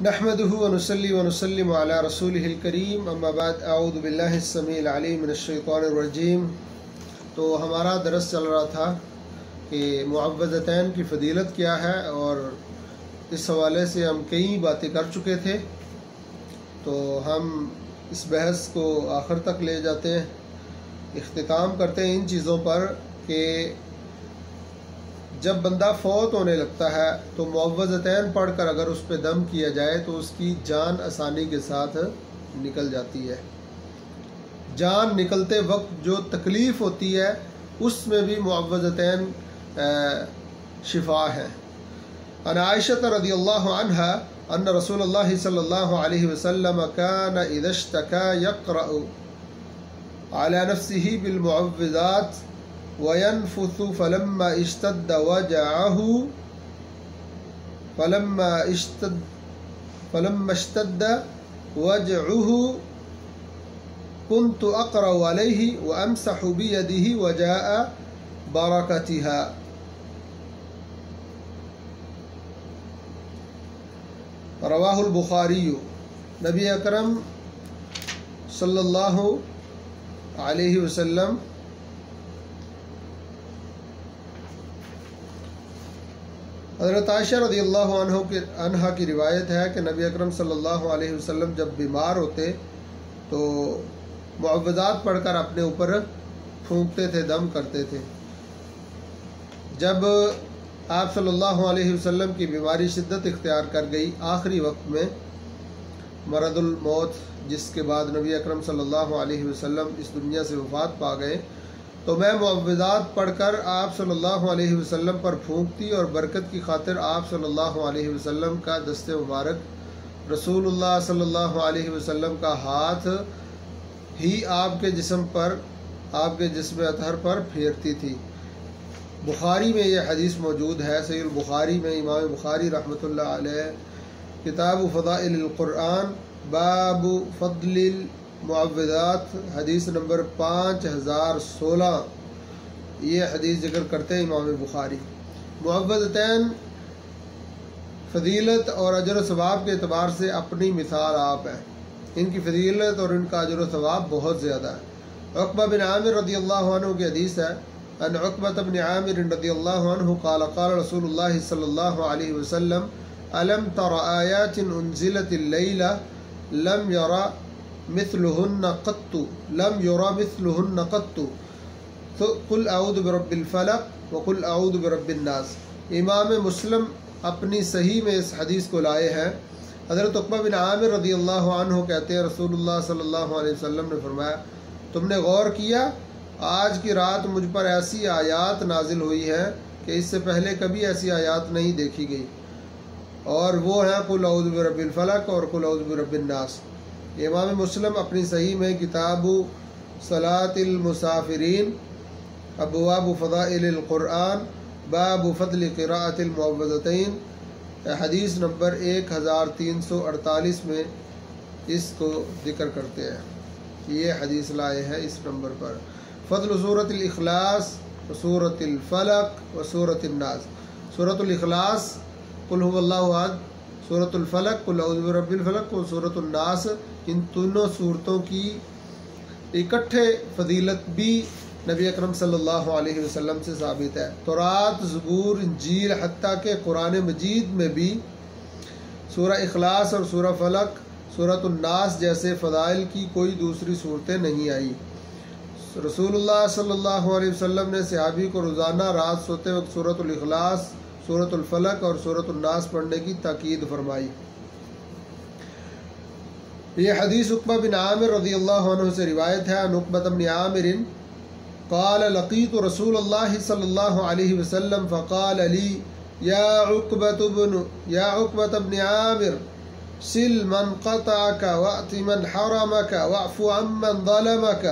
نحمده ونصلي ونسلم على رسوله الكريم اما بعد اعوذ باللہ السمیع العلیم من الشیطان الرجیم۔ تو ہمارا درس چل رہا تھا کہ معوذتین کی فضیلت کیا ہے، اور اس حوالے سے ہم کئی باتیں کر چکے تھے، تو ہم اس بحث کو آخر تک لے جاتے ہیں، اختتام کرتے ہیں ان چیزوں پر کہ جب بندہ فوت ہونے لگتا ہے تو معوذتین پڑھ کر اگر اس پہ دم کیا جائے تو اس کی جان آسانی کے ساتھ نکل جاتی ہے۔ جان نکلتے وقت جو تکلیف ہوتی ہے اس میں بھی معوذتین شفا ہے۔ عن عائشہ رضی اللہ عنہا ان رسول اللہ صلی اللہ علیہ وسلم كان اذا اشتكى يقرأ على نفسه بالمعوذات وينفث فلما اشتد وجعه كنت أقرأ عليه وأمسح بيده وجاء بركتها۔ رواہ البخاری۔ نبی اکرم صلی اللہ علیہ وسلم حضرت عائشہ رضی اللہ عنہ کی روایت ہے کہ نبی اکرم صلی اللہ علیہ وسلم جب بیمار ہوتے تو معوذات پڑھ کر اپنے اوپر پھونکتے تھے، دم کرتے تھے۔ جب آپ صلی اللہ علیہ وسلم کی بیماری شدت اختیار کر گئی، آخری وقت میں مرض الموت، جس کے بعد نبی اکرم صلی اللہ علیہ وسلم اس دنیا سے وفات پا گئے، تو میں معوذات پڑھ کر آپ صلی اللہ علیہ وسلم پر پھونکتی، اور برکت کی خاطر آپ صلی اللہ علیہ وسلم کا دست مبارک رسول اللہ صلی اللہ علیہ وسلم کا ہاتھ ہی آپ کے جسم پر، آپ کے جسم اطہر پر پھیرتی تھی۔ بخاری میں یہ حدیث موجود ہے، صحیح البخاری میں امام بخاری رحمۃ اللہ علیہ کتاب فضائل القرآن باب فضل المعوذات حدیث نمبر 5016 یہ حدیث ذکر کرتے ہیں امام بخاری۔ معوذتین فضیلت اور اجر و ثواب کے اعتبار سے اپنی مثال آپ ہے، ان کی فضیلت اور ان کا اجر و ثواب بہت زیادہ ہے۔ عقبہ بن عامر رضی اللہ عنہ کی حدیث ہے، ان عقبہ بن عامر رضی اللہ عنہ قال قال رسول اللہ صلی اللہ علیہ وسلم الم تر آیات انزلت اللیلہ لم یرى مثلهن قط قل اعوذ برب الفلق وقل اعوذ برب الناس۔ امام مسلم اپنی صحیح میں اس حدیث کو لائے ہیں۔ حضرت عقبہ بن عامر رضی اللہ عنہ کہتے ہیں رسول اللہ صلی اللہ علیہ وسلم نے فرمایا، تم نے غور کیا آج کی رات مجھ پر ایسی آیات نازل ہوئی ہیں کہ اس سے پہلے کبھی ایسی آیات نہیں دیکھی گئی، اور وہ ہیں قل اعوذ برب الفلق اور قل اعوذ برب الناس۔ امام مسلم اپنی صحیح میں کتاب صلاۃ المسافرین ابواب فضائل القرآن باب فضل قراءۃ المعوذتین حدیث نمبر 1348 میں اس کو ذکر کرتے ہیں، یہ حدیث لائے ہیں اس نمبر پر۔ فضل سورۃ الاخلاص و سورۃ الفلق و سورۃ الناس۔ سورۃ الاخلاص قل هو اللہ احد، سورۃ الفلق قل اعوذ برب الفلق و سورۃ الناس، ان تینوں صورتوں کی اکٹھے فضیلت بھی نبی اکرم صلی اللہ علیہ وسلم سے ثابت ہے۔ تورات، زبور، انجیل، حتیٰ کہ قرآن مجید میں بھی سورہ اخلاص اور سورہ فلق، سورۃ الناس جیسے فضائل کی کوئی دوسری صورتیں نہیں آئی۔ رسول اللہ صلی اللہ علیہ وسلم نے صحابی کو روزانہ رات سوتے وقت سورۃ الاخلاص، سورۃ الفلق اور سورۃ الناس پڑھنے کی تاکید فرمائی۔ یہ حدیث عقبہ بن عامر رضی اللہ عنہ سے روایت ہے۔ عن عقبہ بن عامر قال لقيت رسول الله صلى الله عليه وسلم فقال لي يا عقبة بن عامر سل من قطعك وأت من حرمك واعف عمن ظلمك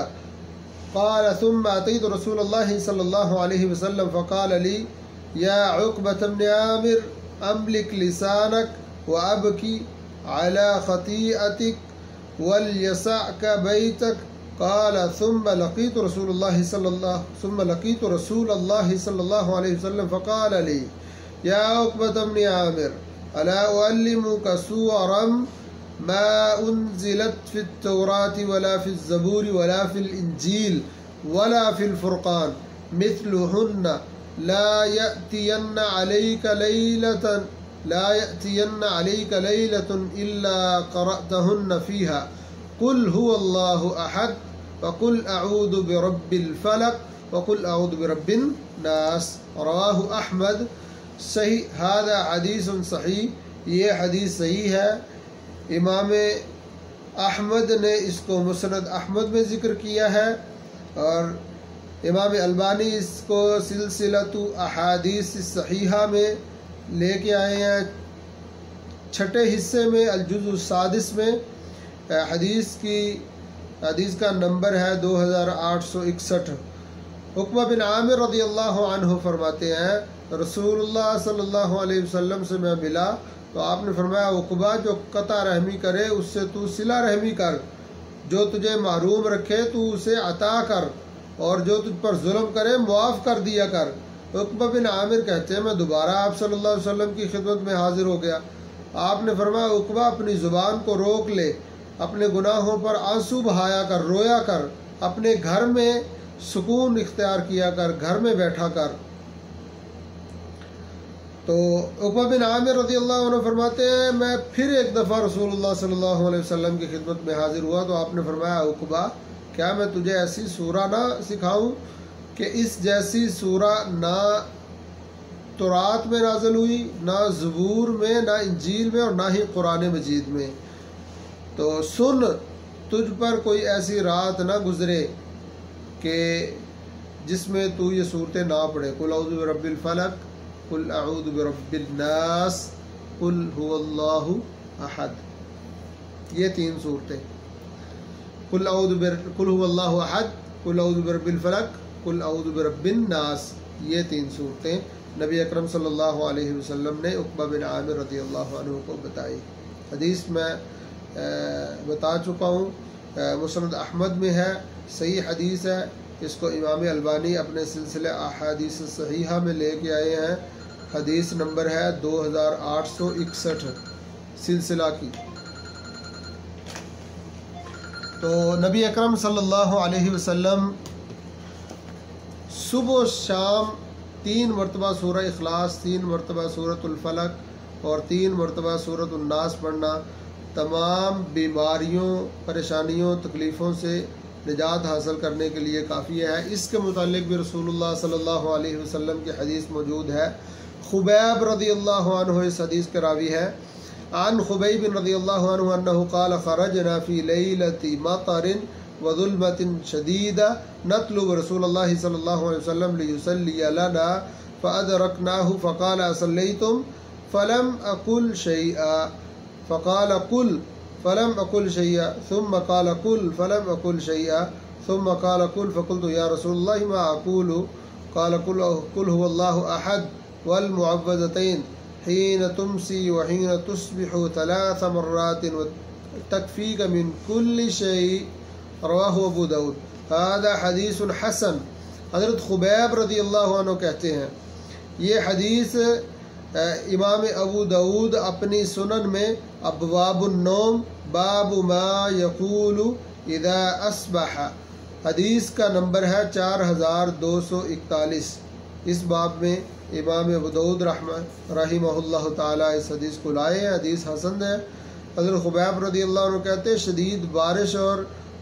قال ثم أتيت رسول الله صلى الله عليه وسلم فقال لي يا عقبة بن عامر أملك لسانك وأبكي على خطيئتك وليسعك بيتك قال ثم لقيت رسول الله صلى الله عليه وسلم فقال لي يا عقبة بن عامر الا اعلمک سورا ما انزلت فی التوراۃ ولا فی الزبور ولا فی الانجیل ولا فی الفرقان مثلهن لا يأتين عليك ليلة إلا قرأتهن فيها قل هو الله أحد وقل أعوذ برب الفلق وقل أعوذ برب الناس رواه أحمد صحیح هذا حدیث صحیح، یہ حدیث صحیح ہے۔ امام احمد نے اس کو مسند احمد میں ذکر کیا ہے، اور امام البانی اس کو سلسلۃ احادیث صحیحہ میں لے کے آئے ہیں، چھٹے حصے میں الجزء السادس میں۔ حدیث کا نمبر ہے 2861۔ عقبہ بن عامر رضی اللہ عنہ فرماتے ہیں رسول اللہ صلی اللہ علیہ وسلم سے میں ملا تو آپ نے فرمایا عقبہ جو قطع رحمی کرے اس سے تو صلہ رحمی کر، جو تجھے محروم رکھے تو اسے عطا کر، اور جو تجھ پر ظلم کرے معاف کر دیا کر۔ عقبہ بن عامر کہتے ہیں میں دوبارہ آپ صلی اللہ علیہ وسلم کی خدمت میں حاضر ہو گیا۔ آپ نے فرمایا عقبہ اپنی زبان کو روک لے، اپنے گناہوں پر آنسو بہایا کر، رویا کر، اپنے گھر میں سکون اختیار کیا کر، گھر میں بیٹھا کر۔ تو عقبہ بن عامر رضی اللہ عنہ فرماتے ہیں میں پھر ایک دفعہ رسول اللہ صلی اللہ علیہ وسلم کی خدمت میں حاضر ہوا تو آپ نے فرمایا عقبہ کیا میں تجھے ایسی سورہ نہ سکھاؤں کہ اس جیسی سورہ نہ تورات میں نازل ہوئی، نہ زبور میں، نہ انجیل میں، اور نہ ہی قرآن مجید میں۔ تو سن تجھ پر کوئی ایسی رات نہ گزرے کہ جس میں تو یہ صورتیں نہ پڑھے، قل اعوذ برب الفلق، قل اعوذ برب الناس، قل هو اللہ احد، یہ تین صورتیں، قل هو اللہ احد، قل اعوذ برب الفلق، قل اعوذ برب الناس، یہ تین صورتیں نبی اکرم صلی اللہ علیہ وسلم نے عقبہ بن عامر رضی اللہ عنہ کو بتائی۔ حدیث میں بتا چکا ہوں، مسند احمد میں ہے، صحیح حدیث ہے۔ اس کو امام البانی اپنے سلسلہ احادیث صحیحہ میں لے کے آئے ہیں، حدیث نمبر ہے 2861 سلسلہ کی۔ تو نبی اکرم صلی اللہ علیہ وسلم صبح و شام 3 مرتبہ سورہ اخلاص، 3 مرتبہ سورۃ الفلق اور 3 مرتبہ سورۃ الناس پڑھنا تمام بیماریوں، پریشانیوں، تکلیفوں سے نجات حاصل کرنے کے لیے کافی ہے۔ اس کے متعلق بھی رسول اللہ صلی اللہ علیہ وسلم کی حدیث موجود ہے۔ خبیب رضی اللہ عنہ اس حدیث کے راوی ہے۔ عن خبیب رضی اللہ عنہ انہ قال خرجنا فی لیلۃ مطر وظلمۃ شدیدہ نطلب رسول اللہ صلی اللہ علیہ وسلم لیصلی لنا فادرکناہ فقال اصلیتم فلم اقل شیئا فقال قل فلم اقل شیئا ثم قال قل فلم اقل شیئا ثم قال قل فقلت یا رسول اللہ ما اقول قال قل هو اللہ احد والمعوذتین حين تمسي وحين تصبح 3 مرات تكفيك من كل شيء رواه ابو داود هذا حدیث حسن۔ حضرت خبیب رضی اللہ عنہ کہتے ہیں یہ حدیث امام ابو داود اپنی سنن میں ابواب النوم باب ما یقول اذا اصبح حدیث کا نمبر ہے 4241۔ اس باب میں امام ابو داود رحمہ اللہ تعالیٰ اس حدیث کو لائے ہیں، حدیث حسن ہے۔ حضرت خبیب رضی اللہ عنہ کہتے ہیں شدید بارش اور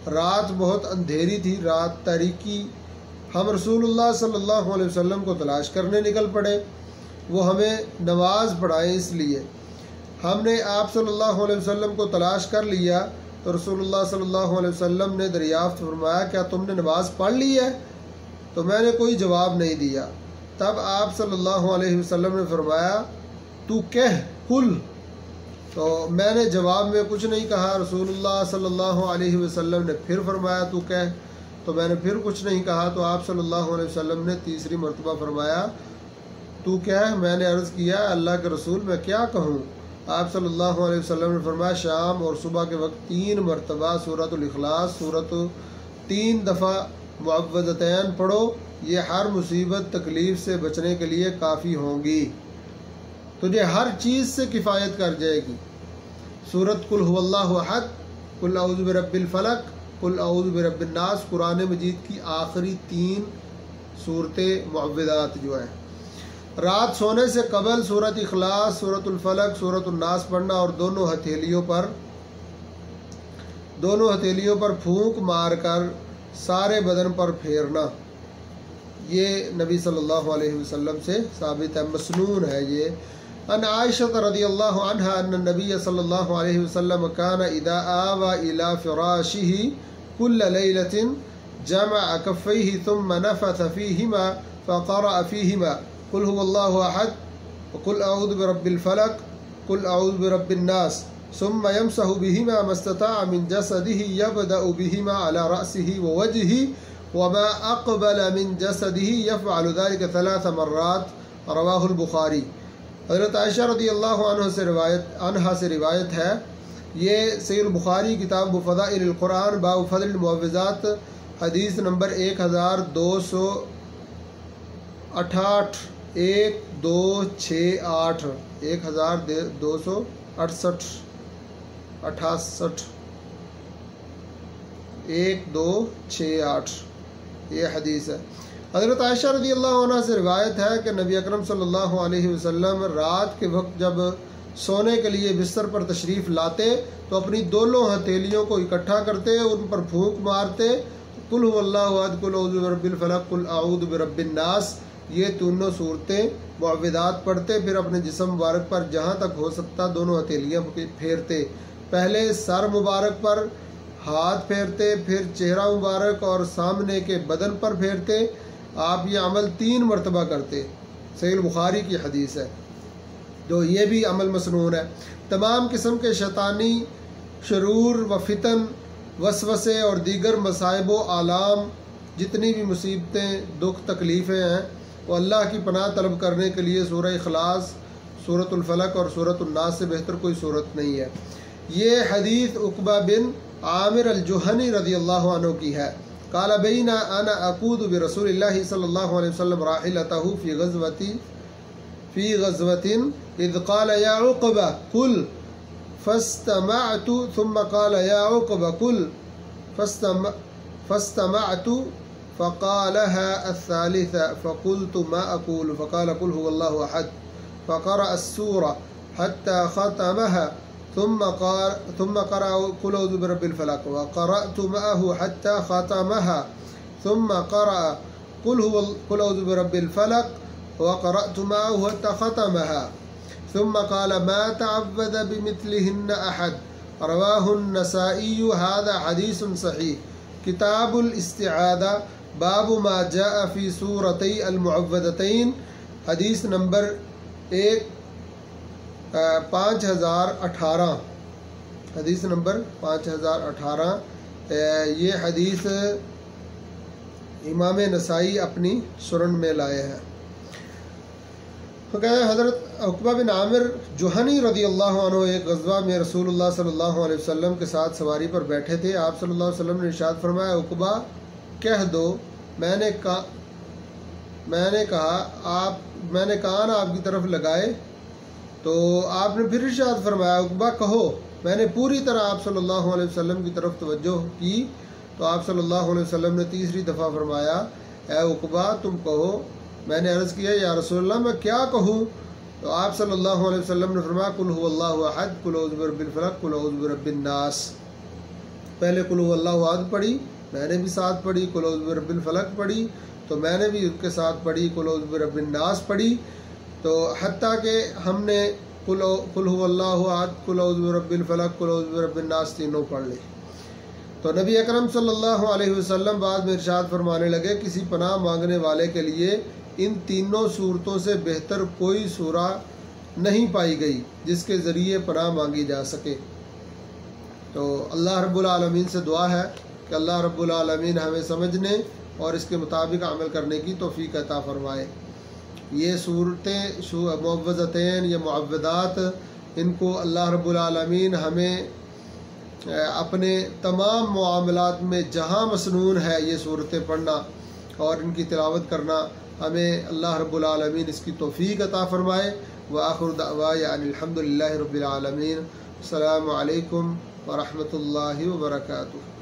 رات بہت اندھیری تھی، رات تاریکی، ہم رسول اللہ صلی اللہ علیہ وسلم کو تلاش کرنے نکل پڑے، وہ ہمیں نماز پڑھائیں۔ اس لیے ہم نے آپ صلی اللہ علیہ وسلم کو تلاش کر لیا تو رسول اللہ صلی اللہ علیہ وسلم نے دریافت فرمایا کیا تم نے نماز پڑھ لی ہے؟ تو میں نے کوئی جواب نہیں دیا۔ تب آپ صلی اللہ علیہ وسلم نے فرمایا تو کہہ قل، تو میں نے جواب میں کچھ نہیں کہا۔ رسول اللہ صلی اللہ علیہ وسلم نے پھر فرمایا تو کہہ، تو میں نے پھر کچھ نہیں کہا۔ تو آپ صلی اللہ علیہ وسلم نے تیسری مرتبہ فرمایا تو کہہ۔ میں نے عرض کیا اللہ کے رسول میں کیا کہوں؟ آپ صلی اللہ علیہ وسلم نے فرمایا شام اور صبح کے وقت 3 مرتبہ سورۃ الاخلاص، 3 دفعہ معوذتین پڑھو، یہ ہر مصیبت تکلیف سے بچنے کے لیے کافی ہوں گی۔ تجھے ہر چیز سے کفایت کر جائے گی۔ سورۃ قل هو اللہ احد، قل اعوذ برب الفلق، قل اعوذ برب الناس، قرآن مجید کی آخری 3 صورتیں معوذات جو ہیں۔ رات سونے سے قبل سورۃ اخلاص، سورۃ الفلق، سورۃ الناس پڑھنا اور دونوں ہتھیلیوں پر پھونک مار کر سارے بدن پر پھیرنا، یہ نبی صلی اللہ علیہ وسلم سے ثابت ہے، مسنون ہے یہ۔ ان عائشہ رضی اللہ عنہا ان النبی صلی اللہ علیہ وسلم کان اذا آوى الى فراشه كل ليلة جمع كفيه ثم نفث فيهما فقرأ فيهما قل هو الله احد وقل اعوذ برب الفلق قل اعوذ برب الناس ثم يمسح بهما ما استطاع من جسده يبدأ بهما على رأسه ووجهه وما اقبل من جسده يفعل ذلك 3 مرات، رواه البخاری۔ حضرت عائشہ رضی اللہ عنہا سے روایت ہے، یہ صحیح البخاری کتاب فضائل القرآن باب فضل المعوذات حدیث نمبر 1268 1268 1268 یہ حدیث ہے۔ حضرت عائشہ رضی اللہ عنہ سے روایت ہے کہ نبی اکرم صلی اللہ علیہ وسلم رات کے وقت جب سونے کے لیے بستر پر تشریف لاتے تو اپنی دونوں ہتھیلیوں کو اکٹھا کرتے، ان پر پھونک مارتے، قل هو اللہ احد، قل اعوذ برب الفلق، قل اعوذ برب الناس، یہ تینوں صورتیں معوذات پڑھتے، پھر اپنے جسم مبارک پر جہاں تک ہو سکتا دونوں ہتھیلیاں پھیرتے، پہلے سر مبارک پر ہاتھ پھیرتے، پھر چہرہ مبارک اور سامنے کے بدن پر پھیرتے۔ آپ یہ عمل 3 مرتبہ کرتے، صحیح البخاری کی حدیث ہے، جو یہ بھی عمل مسنون ہے۔ تمام قسم کے شیطانی شرور و فتن، وسوسے اور دیگر مصائب و آلام، جتنی بھی مصیبتیں، دکھ، تکلیفیں ہیں، وہ اللہ کی پناہ طلب کرنے کے لیے سورہ اخلاص، سورۃ الفلق اور سورۃ الناس سے بہتر کوئی صورت نہیں ہے۔ یہ حدیث عقبہ بن عامر الجہنی رضی اللہ عنہ کی ہے۔ قال بین انا اقود برسول اللہ صلی اللہ علیہ وسلم راحلته فی غزوۃ اذ قال یا عقبہ قل فاستمعت ثم قال یا عقبہ قل فاستمعت فقالها الثالثة فقلت ما أقول فقال قل هو الله أحد فقرأ السورة حتى ختمها ثم قرأ قل أعوذ برب الفلق وقرأت معه حتى ختمها ثم قرأ قل أعوذ برب الفلق وقرأت معه حتى ختمها ثم قال ما تعوذ بمثلهن أحد، رواه النسائي، هذا حديث صحيح۔ کتاب الاستعاذہ باب ما جاء فی سورتی المعوذتین، حدیث نمبر 5018، حدیث نمبر 5018۔ یہ حدیث امام نسائی اپنی سنن میں لائے ہیں۔ حضرت عقبہ بن عامر جوہنی رضی اللہ عنہ ایک غزوہ میں رسول اللہ صلی اللہ علیہ وسلم کے ساتھ سواری پر بیٹھے تھے۔ آپ صلی اللہ علیہ وسلم نے ارشاد فرمایا، عقبہ کہہ دو میں نے کان آپ کی طرف لگائے، تو آپ نے پھر ارشاد فرمایا، عقبہ کہو میں نے پوری طرح آپ صلی اللہ علیہ وسلم کی طرف توجہ کی، تو آپ صلی اللہ علیہ وسلم نے تیسری دفعہ فرمایا، اے عقبہ تم کہو۔ میں نے عرض کیا، یا رسول اللہ میں کیا کہوں؟ تو آپ صلی اللہ علیہ وسلم نے فرمایا، قل هو اللہ احد، قل اعوذ برب الفلق، قل اعوذ برب الناس۔ پہلے قل هو اللہ احد پڑھی، میں نے بھی ساتھ پڑھی، قل اعوذ برب الفلق پڑھی، تو میں نے بھی اس کے ساتھ پڑھی، قل اعوذ برب الناس پڑھی، تو حتیٰ کہ ہم نے قل هو اللہ احد، قل اعوذ برب الفلق، قل اعوذ برب الناس تینوں پڑھ لی۔ تو نبی اکرم صلی اللہ علیہ وسلم بعد میں ارشاد فرمانے لگے، کسی پناہ مانگنے والے کے لیے ان تینوں صورتوں سے بہتر کوئی سورہ نہیں پائی گئی جس کے ذریعے پناہ مانگی جا سکے۔ تو اللہ رب العالمین سے دعا ہے کہ اللہ رب العالمین ہمیں سمجھنے اور اس کے مطابق عمل کرنے کی توفیق عطا فرمائے۔ یہ صورتیں معوذتین یا معوذات، ان کو اللہ رب العالمین ہمیں اپنے تمام معاملات میں جہاں مسنون ہے یہ صورتیں پڑھنا اور ان کی تلاوت کرنا، ہمیں اللہ رب العالمین اس کی توفیق عطا فرمائے۔ وآخر دعوایا ان الحمد للہ رب العالمین۔ السلام علیکم ورحمۃ اللہ وبرکاتہ۔